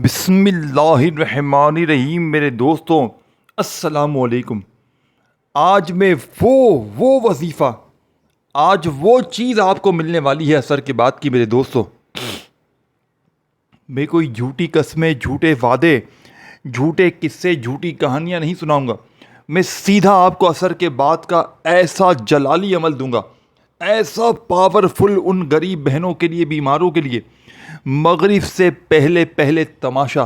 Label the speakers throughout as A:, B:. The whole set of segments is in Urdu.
A: بسم اللہ الرحمن الرحیم۔ میرے دوستوں السلام علیکم۔ آج میں وہ وظیفہ، آج وہ چیز آپ کو ملنے والی ہے عصر کے بعد کی۔ میرے دوستوں، میں کوئی جھوٹی قسمیں، جھوٹے وعدے، جھوٹے قصے، جھوٹی کہانیاں نہیں سناؤں گا۔ میں سیدھا آپ کو عصر کے بعد کا ایسا جلالی عمل دوں گا، ایسا پاورفل ان غریب بہنوں کے لیے، بیماروں کے لیے۔ مغرب سے پہلے پہلے تماشا،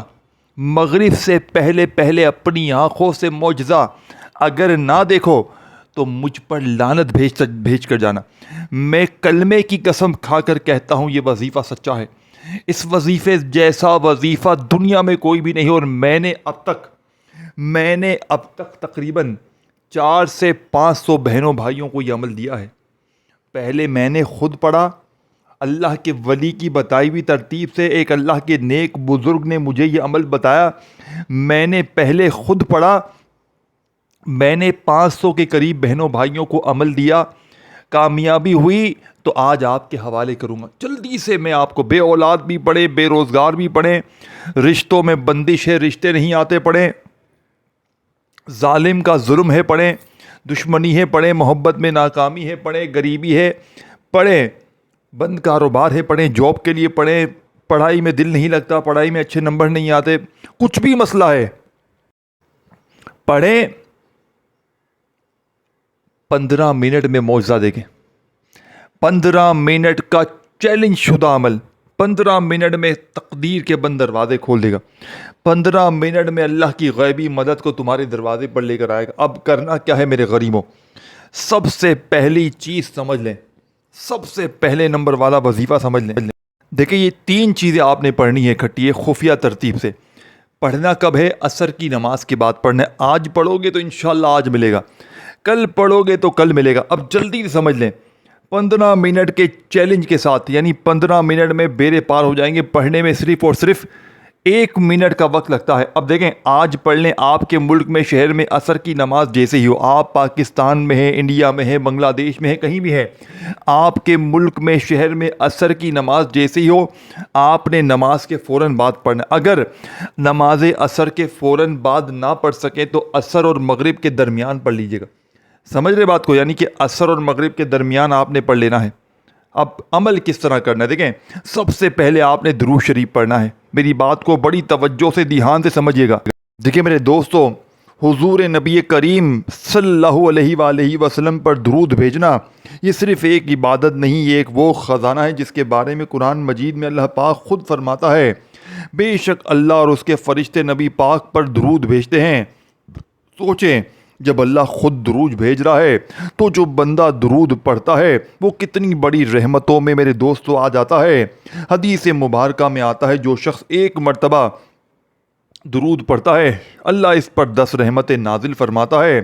A: مغرب سے پہلے پہلے اپنی آنکھوں سے معجزہ اگر نہ دیکھو تو مجھ پر لعنت بھیج کر جانا۔ میں کلمے کی قسم کھا کر کہتا ہوں، یہ وظیفہ سچا ہے۔ اس وظیفے جیسا وظیفہ دنیا میں کوئی بھی نہیں، اور میں نے اب تک تقریباً 400 سے 500 بہنوں بھائیوں کو یہ عمل دیا ہے۔ پہلے میں نے خود پڑھا، اللہ کے ولی کی بتائی ہوئی ترتیب سے ایک اللہ کے نیک بزرگ نے مجھے یہ عمل بتایا۔ میں نے پہلے خود پڑھا، میں نے 500 کے قریب بہنوں بھائیوں کو عمل دیا، کامیابی ہوئی تو آج آپ کے حوالے کروں گا۔ جلدی سے میں آپ کو، بے اولاد بھی پڑھیں، بے روزگار بھی پڑھیں، رشتوں میں بندش ہے، رشتے نہیں آتے پڑھیں، ظالم کا ظلم ہے پڑھیں، دشمنی ہے پڑھیں، محبت میں ناکامی ہے پڑھیں، غریبی ہے پڑھیں، بند کاروبار ہے پڑھیں، جاب کے لیے پڑھیں، پڑھائی میں دل نہیں لگتا، پڑھائی میں اچھے نمبر نہیں آتے، کچھ بھی مسئلہ ہے پڑھیں۔ 15 منٹ میں معجزہ دیکھیں، 15 منٹ کا چیلنج شدہ عمل، 15 منٹ میں تقدیر کے بند دروازے کھول دے گا، 15 منٹ میں اللہ کی غیبی مدد کو تمہارے دروازے پر لے کر آئے گا۔ اب کرنا کیا ہے میرے غریبوں؟ سب سے پہلی چیز سمجھ لیں، سب سے پہلے نمبر والا وظیفہ سمجھ لیں۔ دیکھیں، یہ 3 چیزیں آپ نے پڑھنی ہے اکٹھی، ہے خفیہ ترتیب سے۔ پڑھنا کب ہے؟ عصر کی نماز کے بعد پڑھنا ہے۔ آج پڑھو گے تو انشاءاللہ آج ملے گا، کل پڑھو گے تو کل ملے گا۔ اب جلدی سے سمجھ لیں، 15 منٹ کے چیلنج کے ساتھ، یعنی 15 منٹ میں بیڑے پار ہو جائیں گے۔ پڑھنے میں صرف اور صرف 1 منٹ کا وقت لگتا ہے۔ اب دیکھیں، آج پڑھ لیں، آپ کے ملک میں، شہر میں عصر کی نماز جیسے ہی ہو، آپ پاکستان میں ہیں، انڈیا میں ہیں، بنگلہ دیش میں ہیں، کہیں بھی ہے، آپ کے ملک میں، شہر میں عصر کی نماز جیسے ہی ہو، آپ نے نماز کے فوراً بعد پڑھنا۔ اگر نماز عصر کے فوراً بعد نہ پڑھ سکیں تو عصر اور مغرب کے درمیان پڑھ لیجئے گا۔ سمجھ رہے بات کو؟ یعنی کہ عصر اور مغرب کے درمیان آپ نے پڑھ لینا ہے۔ اب عمل کس طرح کرنا ہے؟ دیکھیں، سب سے پہلے آپ نے درود شریف پڑھنا ہے۔ میری بات کو بڑی توجہ سے، دھیان سے سمجھیے گا۔ دیکھیں میرے دوستوں، حضور نبی کریم صلی اللہ علیہ وآلہ وسلم پر درود بھیجنا یہ صرف ایک عبادت نہیں، یہ ایک وہ خزانہ ہے جس کے بارے میں قرآن مجید میں اللہ پاک خود فرماتا ہے، بے شک اللہ اور اس کے فرشتے نبی پاک پر درود بھیجتے ہیں۔ سوچیں، جب اللہ خود درود بھیج رہا ہے تو جو بندہ درود پڑھتا ہے وہ کتنی بڑی رحمتوں میں میرے دوستوں آ جاتا ہے۔ حدیث مبارکہ میں آتا ہے، جو شخص 1 مرتبہ درود پڑھتا ہے، اللہ اس پر 10 رحمتیں نازل فرماتا ہے،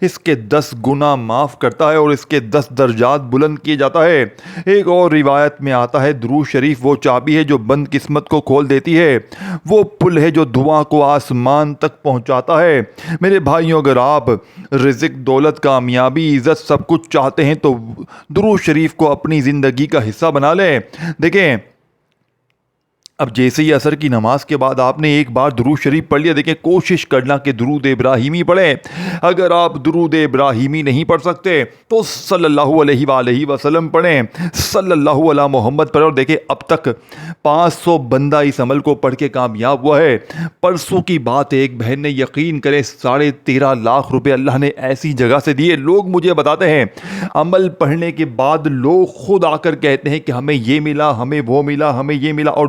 A: اس کے 10 گناہ معاف کرتا ہے اور اس کے 10 درجات بلند کیے جاتا ہے۔ ایک اور روایت میں آتا ہے، درود شریف وہ چابی ہے جو بند قسمت کو کھول دیتی ہے، وہ پل ہے جو دعا کو آسمان تک پہنچاتا ہے۔ میرے بھائیوں، اگر آپ رزق، دولت، کامیابی، عزت، سب کچھ چاہتے ہیں تو درود شریف کو اپنی زندگی کا حصہ بنا لیں۔ دیکھیں، اب جیسے ہی عصر کی نماز کے بعد آپ نے ایک بار درود شریف پڑھ لیا، دیکھیں کوشش کرنا کہ درود ابراہیمی پڑھیں۔ اگر آپ درود ابراہیمی نہیں پڑھ سکتے تو صلی اللہ علیہ وآلہ وسلم پڑھیں، صلی اللہ علی محمد پڑھیں۔ اور دیکھیں، اب تک 500 بندہ اس عمل کو پڑھ کے کامیاب ہوا ہے۔ پرسوں کی بات ہے، ایک بہن نے، یقین کریں، 13.5 لاکھ روپے اللہ نے ایسی جگہ سے دیے۔ لوگ مجھے بتاتے ہیں، عمل پڑھنے کے بعد لوگ خود آ کر کہتے ہیں کہ ہمیں یہ ملا، ہمیں وہ ملا، ہمیں یہ ملا۔ اور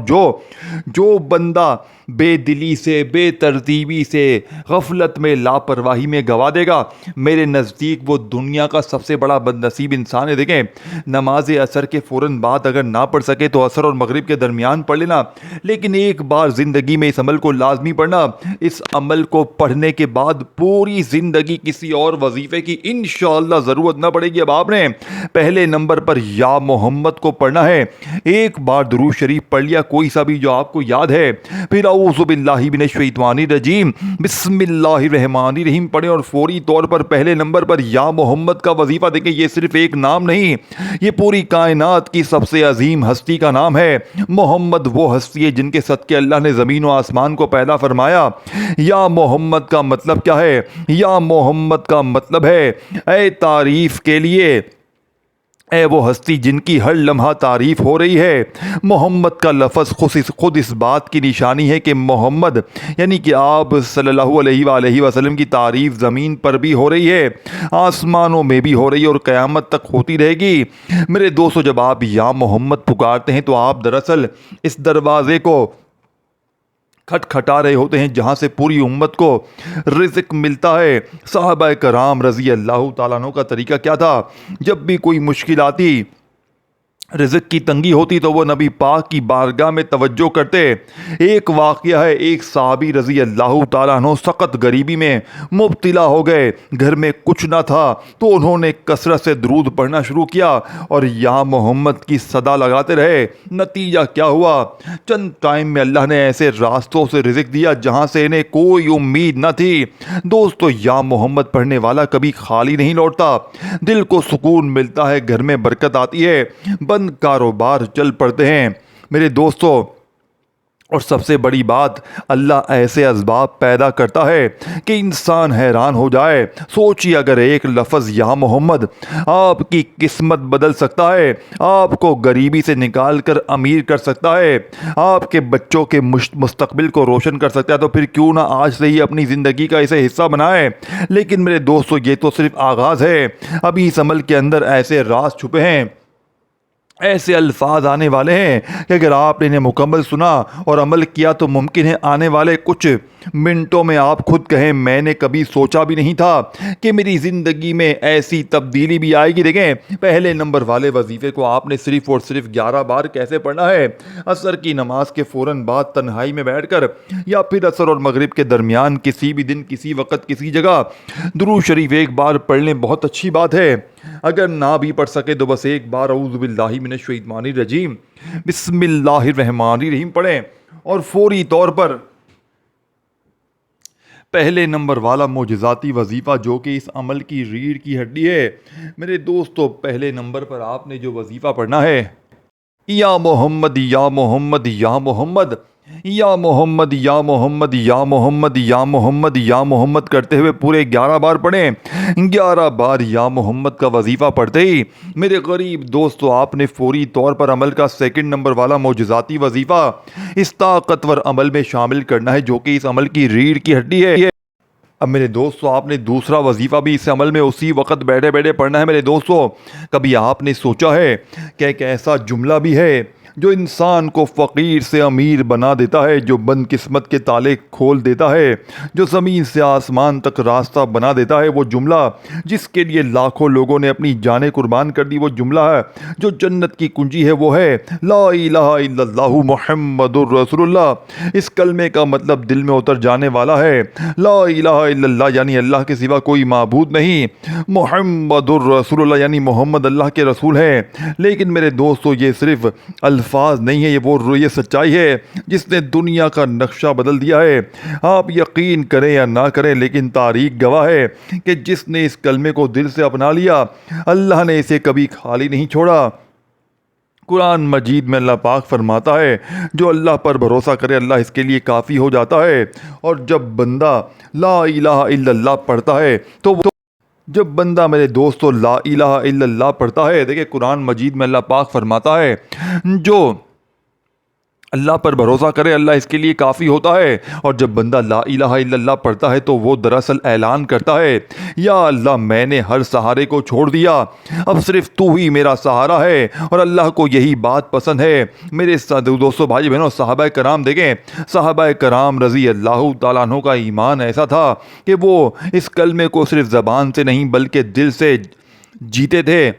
A: جو بندہ بے دلی سے، بے ترتیبی سے، غفلت میں، لاپرواہی میں گوا دے گا، میرے نزدیک وہ دنیا کا سب سے بڑا بد نصیب انسان ہے۔ دیکھیں، نماز عصر کے فوراً بعد اگر نہ پڑھ سکے تو عصر اور مغرب کے درمیان پڑھ لینا، لیکن ایک بار زندگی میں اس عمل کو لازمی پڑھنا۔ اس عمل کو پڑھنے کے بعد پوری زندگی کسی اور وظیفے کی انشاءاللہ ضرورت نہ پڑے گی۔ اب آپ نے پہلے نمبر پر یا محمد کو پڑھنا ہے۔ ایک بار درود شریف پڑھ لیا، کوئی سا بھی بھی جو آپ کو یاد ہے، پھر اعوذ باللہ من الشیطان الرجیم بسم اللہ الرحمن الرحیم پڑھیں، اور فوری طور پر پہلے نمبر پر یا محمد کا وظیفہ دیکھیں۔ یہ صرف ایک نام نہیں، یہ پوری کائنات کی سب سے عظیم ہستی کا نام ہے۔ محمد وہ ہستی ہے جن کے صدقے اللہ نے زمین و آسمان کو پیدا فرمایا۔ یا محمد کا مطلب کیا ہے؟ یا محمد کا مطلب ہے اے تعریف کے لیے، اے وہ ہستی جن کی ہر لمحہ تعریف ہو رہی ہے۔ محمد کا لفظ خود اس بات کی نشانی ہے کہ محمد یعنی کہ آپ صلی اللہ علیہ وآلہ وسلم کی تعریف زمین پر بھی ہو رہی ہے، آسمانوں میں بھی ہو رہی ہے، اور قیامت تک ہوتی رہے گی۔ میرے دوستو، جب آپ یا محمد پکارتے ہیں تو آپ دراصل اس دروازے کو کھٹکھٹا رہے ہوتے ہیں جہاں سے پوری امت کو رزق ملتا ہے۔ صحابہ کرام رضی اللہ تعالیٰ عنہ کا طریقہ کیا تھا؟ جب بھی کوئی مشکل آتی، رزق کی تنگی ہوتی، تو وہ نبی پاک کی بارگاہ میں توجہ کرتے۔ ایک واقعہ ہے، ایک صحابی رضی اللہ تعالیٰ عنہ سخت غریبی میں مبتلا ہو گئے، گھر میں کچھ نہ تھا، تو انہوں نے کثرت سے درود پڑھنا شروع کیا اور یا محمد کی صدا لگاتے رہے۔ نتیجہ کیا ہوا؟ چند ٹائم میں اللہ نے ایسے راستوں سے رزق دیا جہاں سے انہیں کوئی امید نہ تھی۔ دوستو، یا محمد پڑھنے والا کبھی خالی نہیں لوٹتا، دل کو سکون ملتا ہے، گھر میں برکت آتی ہے، بند کاروبار چل پڑتے ہیں۔ میرے دوستو، اور سب سے بڑی بات، اللہ ایسے اسباب پیدا کرتا ہے کہ انسان حیران ہو جائے۔ سوچیے، اگر ایک لفظ یا محمد آپ کی قسمت بدل سکتا ہے، آپ کو غریبی سے نکال کر امیر کر سکتا ہے، آپ کے بچوں کے مستقبل کو روشن کر سکتا ہے، تو پھر کیوں نہ آج سے ہی اپنی زندگی کا اسے حصہ بنائے۔ لیکن میرے دوستو، یہ تو صرف آغاز ہے، ابھی اس عمل کے اندر ایسے راز چھپے ہیں، ایسے الفاظ آنے والے ہیں کہ اگر آپ نے انہیں مکمل سنا اور عمل کیا تو ممکن ہے آنے والے کچھ منٹوں میں آپ خود کہیں، میں نے کبھی سوچا بھی نہیں تھا کہ میری زندگی میں ایسی تبدیلی بھی آئے گی۔ دیکھیں، پہلے نمبر والے وظیفے کو آپ نے صرف اور صرف 11 بار کیسے پڑھنا ہے؟ عصر کی نماز کے فوراً بعد تنہائی میں بیٹھ کر، یا پھر عصر اور مغرب کے درمیان کسی بھی دن، کسی وقت، کسی جگہ درود شریف ایک بار پڑھ لیں، بہت اچھی بات ہے۔ اگر نہ بھی پڑھ سکے تو بس ایک بار اعوذ باللہ من الشیطان الرجیم بسم اللہ الرحمن الرحیم پڑھیں، اور فوری طور پر پہلے نمبر والا معجزاتی وظیفہ جو کہ اس عمل کی ریڑھ کی ہڈی ہے، میرے دوستو، پہلے نمبر پر آپ نے جو وظیفہ پڑھنا ہے، یا محمد یا محمد یا محمد یا محمد یا محمد یا محمد یا محمد یا محمد کرتے ہوئے پورے 11 بار پڑھیں۔ 11 بار یا محمد کا وظیفہ پڑھتے ہی میرے غریب دوستو، آپ نے فوری طور پر عمل کا سیکنڈ نمبر والا معجزاتی وظیفہ اس طاقتور عمل میں شامل کرنا ہے جو کہ اس عمل کی ریڑھ کی ہڈی ہے۔ اب میرے دوستو، آپ نے دوسرا وظیفہ بھی اس عمل میں اسی وقت بیٹھے بیٹھے پڑھنا ہے۔ میرے دوستو، کبھی آپ نے سوچا ہے کہ ایک ایسا جملہ بھی ہے جو انسان کو فقیر سے امیر بنا دیتا ہے، جو بند قسمت کے تالے کھول دیتا ہے، جو زمین سے آسمان تک راستہ بنا دیتا ہے، وہ جملہ جس کے لیے لاکھوں لوگوں نے اپنی جانیں قربان کر دی، وہ جملہ ہے جو جنت کی کنجی ہے، وہ ہے لا الہ الا اللہ محمد الرسول اللہ۔ اس کلمے کا مطلب دل میں اتر جانے والا ہے۔ لا الہ الا اللہ یعنی اللہ کے سوا کوئی معبود نہیں، محمد الرسول اللہ یعنی محمد اللہ کے رسول ہیں۔ لیکن میرے دوستو، یہ صرف الفاظ نہیں ہے، یہ سچائی ہے جس نے دنیا کا نقشہ بدل دیا ہے۔ آپ یقین کریں یا نہ کریں، لیکن تاریخ گواہ ہے کہ جس نے اس کلمے کو دل سے اپنا لیا، اللہ نے اسے کبھی خالی نہیں چھوڑا۔ قرآن مجید میں اللہ پاک فرماتا ہے، جو اللہ پر بھروسہ کرے اللہ اس کے لیے کافی ہو جاتا ہے۔ اور جب بندہ لا الہ الا اللہ پڑھتا ہے جب بندہ میرے دوستو لا الہ الا اللہ پڑھتا ہے، دیکھیں قرآن مجید میں اللہ پاک فرماتا ہے، جو اللہ پر بھروسہ کرے اللہ اس کے لیے کافی ہوتا ہے۔ اور جب بندہ لا الہ الا اللہ پڑھتا ہے تو وہ دراصل اعلان کرتا ہے، یا اللہ میں نے ہر سہارے کو چھوڑ دیا، اب صرف تو ہی میرا سہارا ہے۔ اور اللہ کو یہی بات پسند ہے۔ میرے دوستو، بھائی بہنوں، صحابہ کرام دیکھیں، صحابہ کرام رضی اللہ تعالیٰ عنہ کا ایمان ایسا تھا کہ وہ اس کلمے کو صرف زبان سے نہیں بلکہ دل سے جیتے تھے۔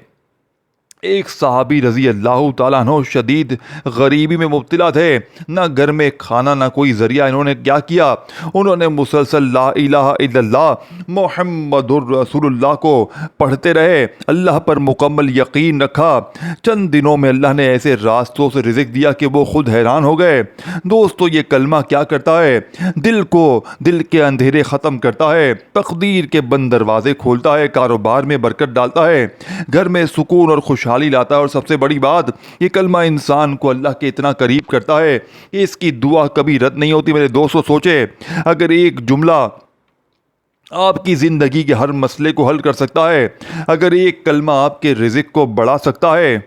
A: ایک صحابی رضی اللہ تعالیٰ عنہ شدید غریبی میں مبتلا تھے، نہ گھر میں کھانا نہ کوئی ذریعہ۔ انہوں نے کیا کیا؟ انہوں نے مسلسل لا الہ الا اللہ محمد الرسول اللہ کو پڑھتے رہے، اللہ پر مکمل یقین رکھا۔ چند دنوں میں اللہ نے ایسے راستوں سے رزق دیا کہ وہ خود حیران ہو گئے۔ دوستو، یہ کلمہ کیا کرتا ہے؟ دل کے اندھیرے ختم کرتا ہے، تقدیر کے بند دروازے کھولتا ہے، کاروبار میں برکت ڈالتا ہے، گھر میں سکون اور خوشحالی لاتا ہے، اور سب سے بڑی بات، یہ کلمہ انسان کو اللہ کے اتنا قریب کرتا ہے کہ اس کی دعا کبھی رد نہیں ہوتی۔ میرے دوستو، سوچے اگر ایک جملہ آپ کی زندگی کے ہر مسئلے کو حل کر سکتا ہے، اگر ایک کلمہ آپ کے رزق کو بڑھا سکتا ہے،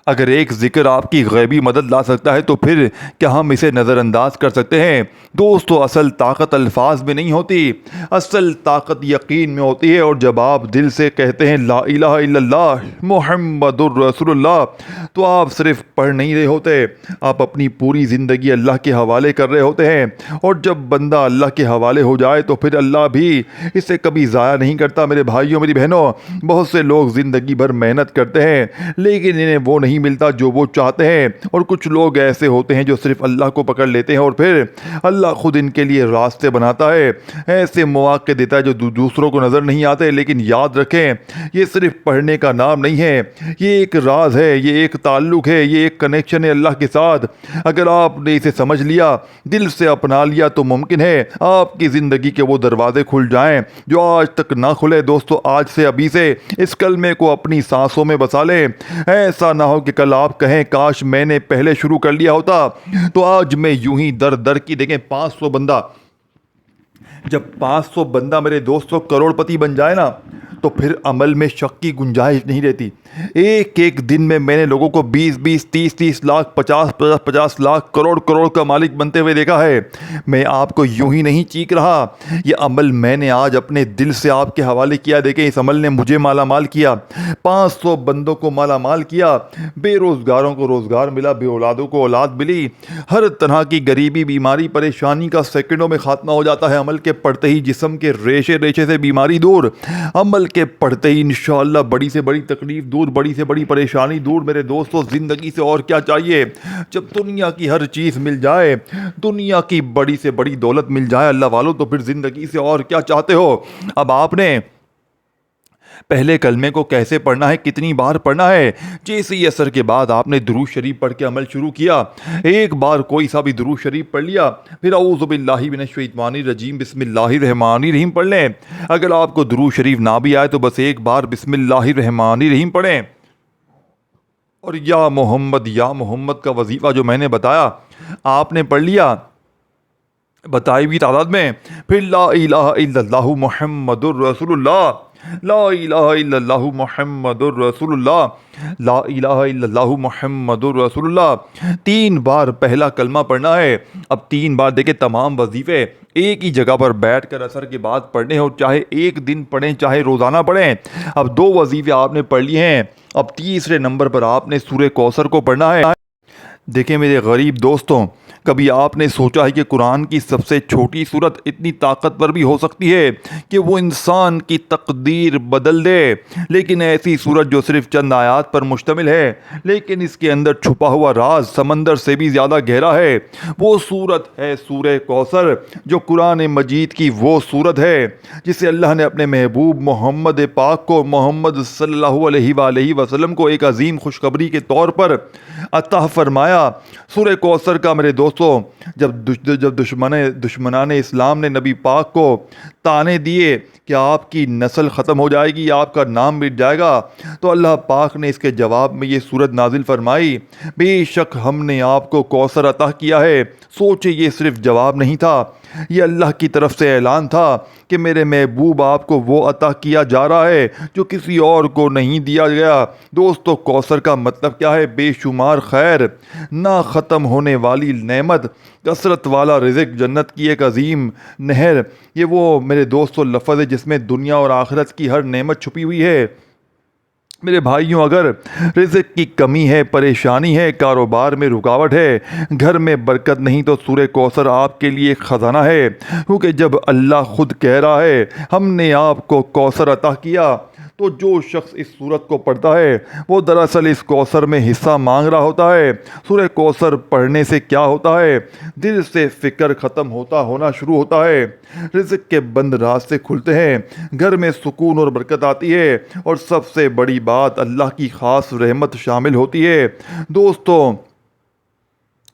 A: اگر ایک ذکر آپ کی غیبی مدد لا سکتا ہے، تو پھر کیا ہم اسے نظر انداز کر سکتے ہیں؟ دوستو، اصل طاقت الفاظ میں نہیں ہوتی، اصل طاقت یقین میں ہوتی ہے۔ اور جب آپ دل سے کہتے ہیں لا الہ الا اللہ محمد الرسول اللہ، تو آپ صرف پڑھ نہیں رہے ہوتے، آپ اپنی پوری زندگی اللہ کے حوالے کر رہے ہوتے ہیں۔ اور جب بندہ اللہ کے حوالے ہو جائے تو پھر اللہ بھی اسے کبھی ضائع نہیں کرتا۔ میرے بھائیوں، میری بہنوں، بہت سے لوگ زندگی بھر محنت کرتے ہیں لیکن انہیں وہ نہیں ملتا جو وہ چاہتے ہیں، اور کچھ لوگ ایسے ہوتے ہیں جو صرف اللہ کو پکڑ لیتے ہیں اور پھر اللہ خود ان کے لیے راستے بناتا ہے، ایسے مواقع دیتا ہے جو دوسروں کو نظر نہیں آتے۔ لیکن یاد رکھیں، یہ صرف پڑھنے کا نام نہیں ہے، یہ ایک راز ہے، یہ ایک تعلق ہے، یہ ایک کنیکشن ہے اللہ کے ساتھ۔ اگر آپ نے اسے سمجھ لیا، دل سے اپنا لیا، تو ممکن ہے آپ کی زندگی کے وہ دروازے کھل جائیں جو آج تک نہ کھلے۔ دوستو، آج سے، ابھی سے اس کلمے کو اپنی سانسوں میں بسا لیں۔ ایسا نہ ہو کہ کل آپ کہیں کاش میں نے پہلے شروع کر لیا ہوتا تو آج میں یوں ہی در در کی، دیکھیں 500 بندہ، جب 500 بندہ میرے دوستوں کروڑ پتی بن جائے نا، تو پھر عمل میں شک کی گنجائش نہیں رہتی۔ ایک ایک دن میں نے لوگوں کو 20 30 لاکھ 50 لاکھ کروڑ کا مالک بنتے ہوئے دیکھا ہے۔ میں آپ کو یوں ہی نہیں چیخ رہا، یہ عمل میں نے آج اپنے دل سے آپ کے حوالے کیا۔ دیکھیں، اس عمل نے مجھے مالا مال کیا، 500 بندوں کو مالا مال کیا، بے روزگاروں کو روزگار ملا، بے اولادوں کو اولاد ملی، ہر طرح کی غریبی، بیماری، پریشانی کا سیکنڈوں میں خاتمہ ہو جاتا ہے۔ عمل کے پڑھتے ہی جسم کے ریشے سے بیماری دور، عمل کے پڑھتے ہی انشاءاللہ بڑی سے بڑی تکلیف دور، بڑی سے بڑی پریشانی دور۔ میرے دوستو، زندگی سے اور کیا چاہیے؟ جب دنیا کی ہر چیز مل جائے، دنیا کی بڑی سے بڑی دولت مل جائے اللہ والوں، تو پھر زندگی سے اور کیا چاہتے ہو؟ اب آپ نے پہلے کلمے کو کیسے پڑھنا ہے، کتنی بار پڑھنا ہے؟ جیسے ہی اثر کے بعد آپ نے درود شریف پڑھ کے عمل شروع کیا، ایک بار کوئی سا بھی درود شریف پڑھ لیا، پھر اعوذ باللہ من الشیطان الرجیم بسم اللہ الرحمن الرحیم پڑھ لیں۔ اگر آپ کو درود شریف نہ بھی آئے تو بس ایک بار بسم اللہ الرحمن الرحیم پڑھیں، اور یا محمد کا وظیفہ جو میں نے بتایا آپ نے پڑھ لیا بتائی ہوئی تعداد میں، پھر لا الہ الا اللہ محمد الرسول اللہ، لا الہ الا اللہ محمد الرسول اللہ، لا الہ الا اللہ محمد الرسول اللہ 3 بار پہلا کلمہ پڑھنا ہے۔ اب 3 بار دیکھیں، تمام وظیفے ایک ہی جگہ پر بیٹھ کر اثر کے بعد پڑھنے ہو، چاہے ایک دن پڑھیں چاہے روزانہ پڑھیں۔ اب 2 وظیفے آپ نے پڑھ لیے ہیں، اب تیسرے نمبر پر آپ نے سورہ کوثر کو پڑھنا ہے۔ دیکھیں میرے غریب دوستوں، کبھی آپ نے سوچا ہے کہ قرآن کی سب سے چھوٹی سورت اتنی طاقتور بھی ہو سکتی ہے کہ وہ انسان کی تقدیر بدل دے؟ لیکن ایسی سورت جو صرف چند آیات پر مشتمل ہے لیکن اس کے اندر چھپا ہوا راز سمندر سے بھی زیادہ گہرا ہے، وہ سورت ہے سورہ کوثر، جو قرآن مجید کی وہ سورت ہے جسے اللہ نے اپنے محبوب محمد پاک کو، محمد صلی اللہ علیہ وآلہ وسلم کو ایک عظیم خوشخبری کے طور پر عطا فرمایا۔ سورہ کوثر کا میرے دوستوں، جب دشمنان اسلام نے نبی پاک کو تانے دیے کہ آپ کی نسل ختم ہو جائے گی، آپ کا نام مٹ جائے گا، تو اللہ پاک نے اس کے جواب میں یہ سورت نازل فرمائی، بے شک ہم نے آپ کو کوثر عطا کیا ہے۔ سوچے، یہ صرف جواب نہیں تھا، یہ اللہ کی طرف سے اعلان تھا کہ میرے محبوب آپ کو وہ عطا کیا جا رہا ہے جو کسی اور کو نہیں دیا گیا۔ دوستو، کوثر کا مطلب کیا ہے؟ بے شمار خیر، نہ ختم ہونے والی نعمت، کثرت والا رزق، جنت کی ایک عظیم نہر۔ یہ وہ میرے دوستو لفظ ہے جس میں دنیا اور آخرت کی ہر نعمت چھپی ہوئی ہے۔ میرے بھائیوں، اگر رزق کی کمی ہے، پریشانی ہے، کاروبار میں رکاوٹ ہے، گھر میں برکت نہیں، تو سورہ کوثر آپ کے لیے ایک خزانہ ہے، کیونکہ جب اللہ خود کہہ رہا ہے ہم نے آپ کو کوثر عطا کیا، تو جو شخص اس صورت کو پڑھتا ہے وہ دراصل اس کوثر میں حصہ مانگ رہا ہوتا ہے۔ سورہ کوثر پڑھنے سے کیا ہوتا ہے؟ دل سے فکر ختم ہونا شروع ہوتا ہے، رزق کے بند راستے کھلتے ہیں، گھر میں سکون اور برکت آتی ہے، اور سب سے بڑی بات اللہ کی خاص رحمت شامل ہوتی ہے۔ دوستو،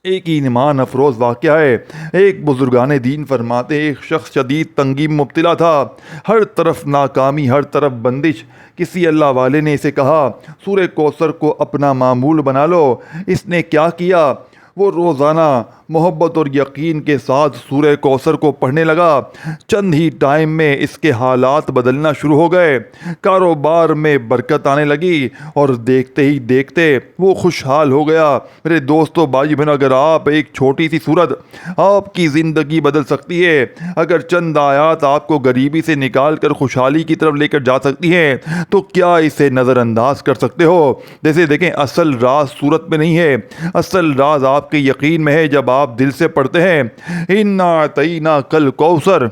A: ایک ایمان افروز واقعہ ہے۔ ایک بزرگان دین فرماتے ہیں، ایک شخص شدید تنگی میں مبتلا تھا، ہر طرف ناکامی، ہر طرف بندش۔ کسی اللہ والے نے اسے کہا سورہ کوثر کو اپنا معمول بنا لو۔ اس نے کیا کیا؟ وہ روزانہ محبت اور یقین کے ساتھ سورہ کوثر کو پڑھنے لگا۔ چند ہی ٹائم میں اس کے حالات بدلنا شروع ہو گئے، کاروبار میں برکت آنے لگی، اور دیکھتے ہی دیکھتے وہ خوشحال ہو گیا۔ میرے دوستو، بھائی بہنوں، اگر آپ ایک چھوٹی سی سورت آپ کی زندگی بدل سکتی ہے، اگر چند آیات آپ کو غریبی سے نکال کر خوشحالی کی طرف لے کر جا سکتی ہیں، تو کیا اسے نظر انداز کر سکتے ہو؟ جیسے دیکھیں، اصل راز سورت میں نہیں ہے، اصل راز آپ کے یقین میں ہے۔ جب آپ دل سے پڑھتے ہیں اِنَّا أَعْطَيْنَاكَ الْكَوْثَرَ،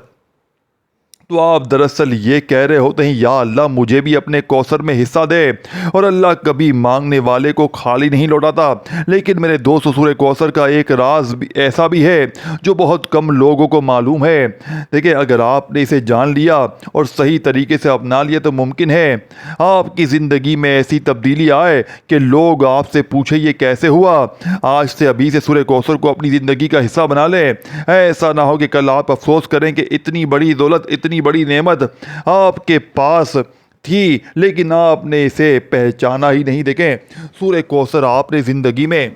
A: تو آپ دراصل یہ کہہ رہے ہوتے ہیں، یا اللہ مجھے بھی اپنے کوثر میں حصہ دے۔ اور اللہ کبھی مانگنے والے کو خالی نہیں لوٹاتا۔ لیکن میرے دوستو، سورہ کوثر کا ایک راز ایسا بھی ہے جو بہت کم لوگوں کو معلوم ہے۔ دیکھیں، اگر آپ نے اسے جان لیا اور صحیح طریقے سے اپنا لیا تو ممکن ہے آپ کی زندگی میں ایسی تبدیلی آئے کہ لوگ آپ سے پوچھیں یہ کیسے ہوا۔ آج سے ابھی سے سورہ کوثر کو اپنی زندگی کا حصہ بنا لیں۔ ایسا نہ ہو کہ کل آپ افسوس کریں کہ اتنی بڑی دولت، اتنی بڑی نعمت آپ کے پاس تھی لیکن آپ نے اسے پہچانا ہی نہیں۔ دیکھیں، سورہ کوثر آپ نے زندگی میں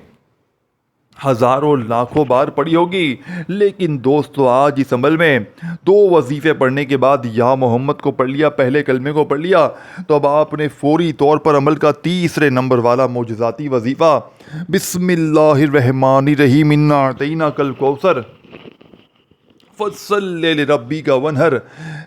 A: ہزاروں لاکھوں بار پڑھی ہوگی، لیکن دوستو آج اس عمل میں 2 وظیفے پڑھنے کے بعد یا محمد کو پڑھ لیا، پہلے کلمے کو پڑھ لیا، تو اب آپ نے فوری طور پر عمل کا تیسرے نمبر والا معجزاتی وظیفہ بسم اللہ الرحمن الرحیم اِنَّا أَعْطَيْنَاكَ الْكَوْثَرَ فَصَلِّ لِرَبِّكَ وَانْحَرْ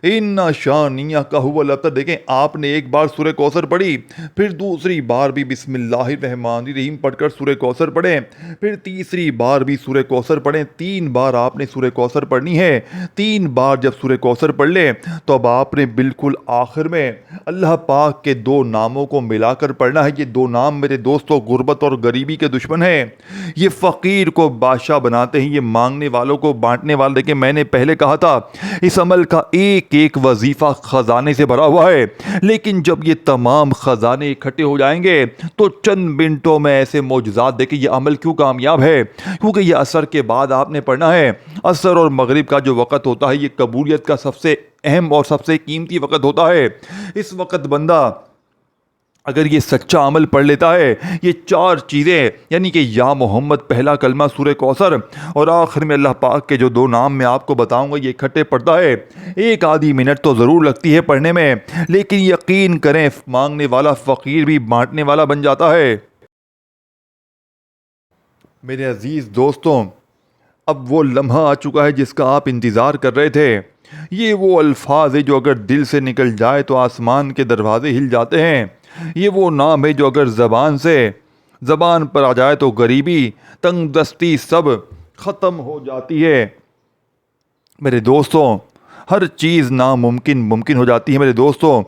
A: إِنَّ شَانِئَكَ هُوَ الْأَبْتَرُ۔ دیکھیں، آپ نے ایک بار سورہ کوثر پڑھی، پھر دوسری بار بھی بسم اللہ الرحمن الرحیم پڑھ کر سورہ کوثر پڑھیں، پھر تیسری بار بھی سورہ کوثر پڑھیں۔ 3 بار آپ نے سورہ کوثر پڑھنی ہے۔ 3 بار جب سورہ کوثر پڑھ لیں تو اب آپ نے بالکل آخر میں اللہ پاک کے 2 ناموں کو ملا کر پڑھنا ہے۔ یہ 2 نام میرے دوستوں غربت اور غریبی کے دشمن ہیں۔ یہ فقیر کو بادشاہ بناتے ہیں، یہ مانگنے والوں کو بانٹنے والے۔ دیکھیں، میں نے پہلے کہا تھا اس عمل کا ایک ایک وظیفہ خزانے سے بھرا ہوا ہے، لیکن جب یہ تمام خزانے اکٹھے ہو جائیں گے تو چند منٹوں میں ایسے معجزات۔ دیکھیں، یہ عمل کیوں کامیاب ہے؟ کیونکہ یہ عصر کے بعد آپ نے پڑھنا ہے۔ عصر اور مغرب کا جو وقت ہوتا ہے یہ قبولیت کا سب سے اہم اور سب سے قیمتی وقت ہوتا ہے۔ اس وقت بندہ اگر یہ سچا عمل پڑھ لیتا ہے، یہ 4 چیزیں یعنی کہ یا محمد، پہلا کلمہ، سورہ کوثر، اور آخر میں اللہ پاک کے جو 2 نام میں آپ کو بتاؤں گا، یہ اکٹھے پڑھتا ہے۔ 1 آدھی منٹ تو ضرور لگتی ہے پڑھنے میں، لیکن یقین کریں مانگنے والا فقیر بھی بانٹنے والا بن جاتا ہے۔ میرے عزیز دوستوں، اب وہ لمحہ آ چکا ہے جس کا آپ انتظار کر رہے تھے۔ یہ وہ الفاظ ہے جو اگر دل سے نکل جائے تو آسمان کے دروازے ہل جاتے ہیں۔ یہ وہ نام ہے جو اگر زبان پر آ جائے تو غریبی، تنگ دستی سب ختم ہو جاتی ہے۔ میرے دوستوں، ہر چیز ناممکن ممکن ہو جاتی ہے۔ میرے دوستوں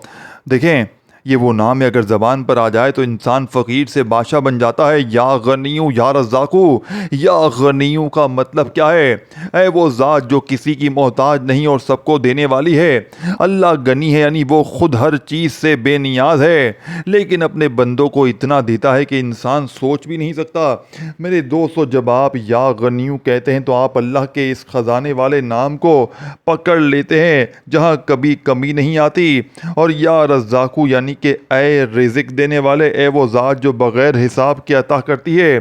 A: دیکھیں، یہ وہ نام ہے اگر زبان پر آ جائے تو انسان فقیر سے بادشاہ بن جاتا ہے۔ یا غنیو یا رزاقو۔ یا غنیو کا مطلب کیا ہے؟ اے وہ ذات جو کسی کی محتاج نہیں اور سب کو دینے والی ہے۔ اللہ غنی ہے یعنی وہ خود ہر چیز سے بے نیاز ہے، لیکن اپنے بندوں کو اتنا دیتا ہے کہ انسان سوچ بھی نہیں سکتا۔ میرے دوستو، جب آپ یا غنیو کہتے ہیں تو آپ اللہ کے اس خزانے والے نام کو پکڑ لیتے ہیں جہاں کبھی کمی نہیں آتی، اور یا رزاقو یعنی کہ اے رزق دینے والے، اے وہ ذات جو بغیر حساب کے عطا کرتی ہے۔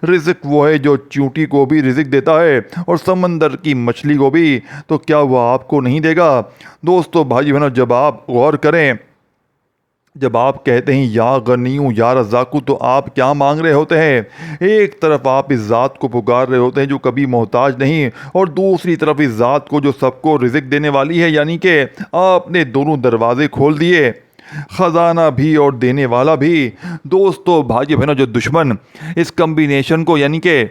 A: رزق وہ ہے جو چیونٹی کو بھی رزق دیتا ہے اور سمندر کی مچھلی کو بھی، تو کیا وہ آپ کو نہیں دے گا؟ دوستو، بھائی بہنوں، جب آپ غور کریں، جب آپ کہتے ہیں یا غنیو یا رزاقو تو آپ کیا مانگ رہے ہوتے ہیں؟ ایک طرف آپ اس ذات کو پکار رہے ہوتے ہیں جو کبھی محتاج نہیں، اور دوسری طرف اس ذات کو جو سب کو رزق دینے والی ہے، یعنی کہ آپ نے دونوں دروازے کھول دیے، خزانہ بھی اور دینے والا بھی۔ دوستو، بھائی بہنوں، جو دشمن اس کمبینیشن کو یعنی کہ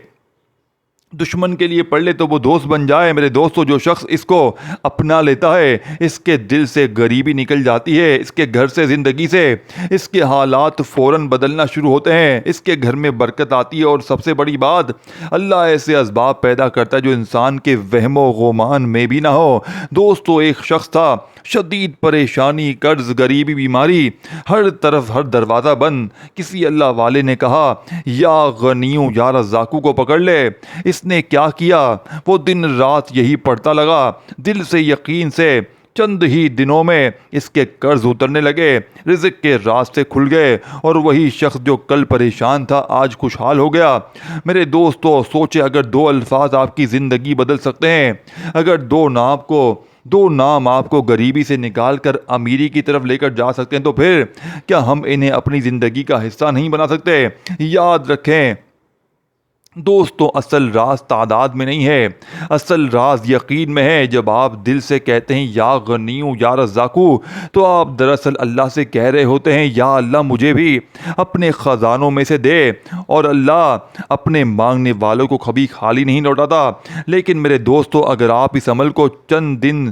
A: دشمن کے لیے پڑھ لے تو وہ دوست بن جائے۔ میرے دوستو، جو شخص اس کو اپنا لیتا ہے اس کے دل سے غریبی نکل جاتی ہے، اس کے گھر سے، زندگی سے اس کے حالات فوراً بدلنا شروع ہوتے ہیں، اس کے گھر میں برکت آتی ہے، اور سب سے بڑی بات، اللہ ایسے اسباب پیدا کرتا ہے جو انسان کے وہم و گمان میں بھی نہ ہو۔ دوستو، ایک شخص تھا، شدید پریشانی، قرض، غریبی، بیماری، ہر طرف ہر دروازہ بند۔ کسی اللہ والے نے کہا یا غنیوں یا رزاقوں کو پکڑ لے۔ اس نے کیا کیا؟ وہ دن رات یہی پڑھتا لگا، دل سے، یقین سے۔ چند ہی دنوں میں اس کے قرض اترنے لگے، رزق کے راستے کھل گئے، اور وہی شخص جو کل پریشان تھا آج خوشحال ہو گیا۔ میرے دوستو، سوچے اگر دو الفاظ آپ کی زندگی بدل سکتے ہیں، اگر دو نام آپ کو غریبی سے نکال کر امیری کی طرف لے کر جا سکتے ہیں، تو پھر کیا ہم انہیں اپنی زندگی کا حصہ نہیں بنا سکتے؟ یاد رکھیں دوستو، اصل راز تعداد میں نہیں ہے، اصل راز یقین میں ہے۔ جب آپ دل سے کہتے ہیں یا غنیوں یا رزاقو، تو آپ دراصل اللہ سے کہہ رہے ہوتے ہیں یا اللہ مجھے بھی اپنے خزانوں میں سے دے۔ اور اللہ اپنے مانگنے والوں کو کبھی خالی نہیں لوٹاتا۔ لیکن میرے دوستو، اگر آپ اس عمل کو چند دن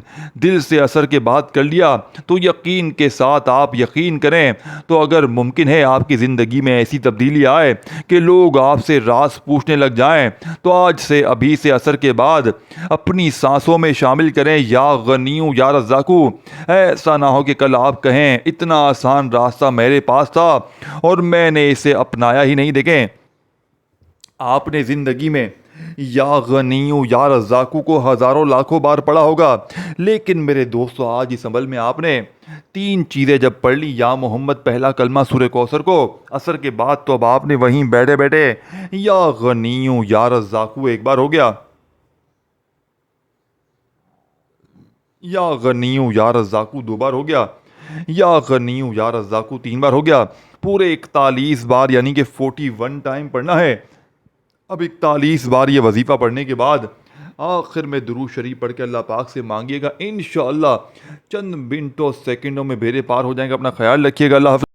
A: دل سے اثر کے بعد کر لیا تو یقین کے ساتھ آپ یقین کریں تو اگر ممکن ہے آپ کی زندگی میں ایسی تبدیلی آئے کہ لوگ آپ سے راز پوچھنے لگ جائیں، تو آج سے، ابھی سے، اثر کے بعد اپنی سانسوں میں شامل کریں یا غنیوں یا رزاقو۔ ایسا نہ ہو کہ کل آپ کہیں اتنا آسان راستہ میرے پاس تھا اور میں نے اسے اپنایا ہی نہیں۔ دیکھیں، آپ نے زندگی میں یا غنیوں یا رزاقوں کو ہزاروں لاکھوں بار پڑھا ہوگا، لیکن میرے دوستو آج اس عمل میں آپ نے 3 چیزیں جب پڑھ لی، یا محمد پہلا کلمہ سورہ کوثر کو، اثر کے بعد تو اب آپ نے وہیں بیٹھے بیٹھے یا غنیوں یا رزاقوں ایک بار ہو گیا، یا غنیوں یا رزاقوں 2 بار ہو گیا، یا غنیوں یا رزاقوں 3 بار ہو گیا۔ پورے 41 بار یعنی کہ 41 ٹائم پڑھنا ہے۔ اب 41 بار یہ وظیفہ پڑھنے کے بعد آخر میں درود شریف پڑھ کے اللہ پاک سے مانگیے گا، انشاءاللہ چند منٹوں سیکنڈوں میں بیڑے پار ہو جائیں گے۔ اپنا خیال رکھیے گا۔ اللہ حافظ۔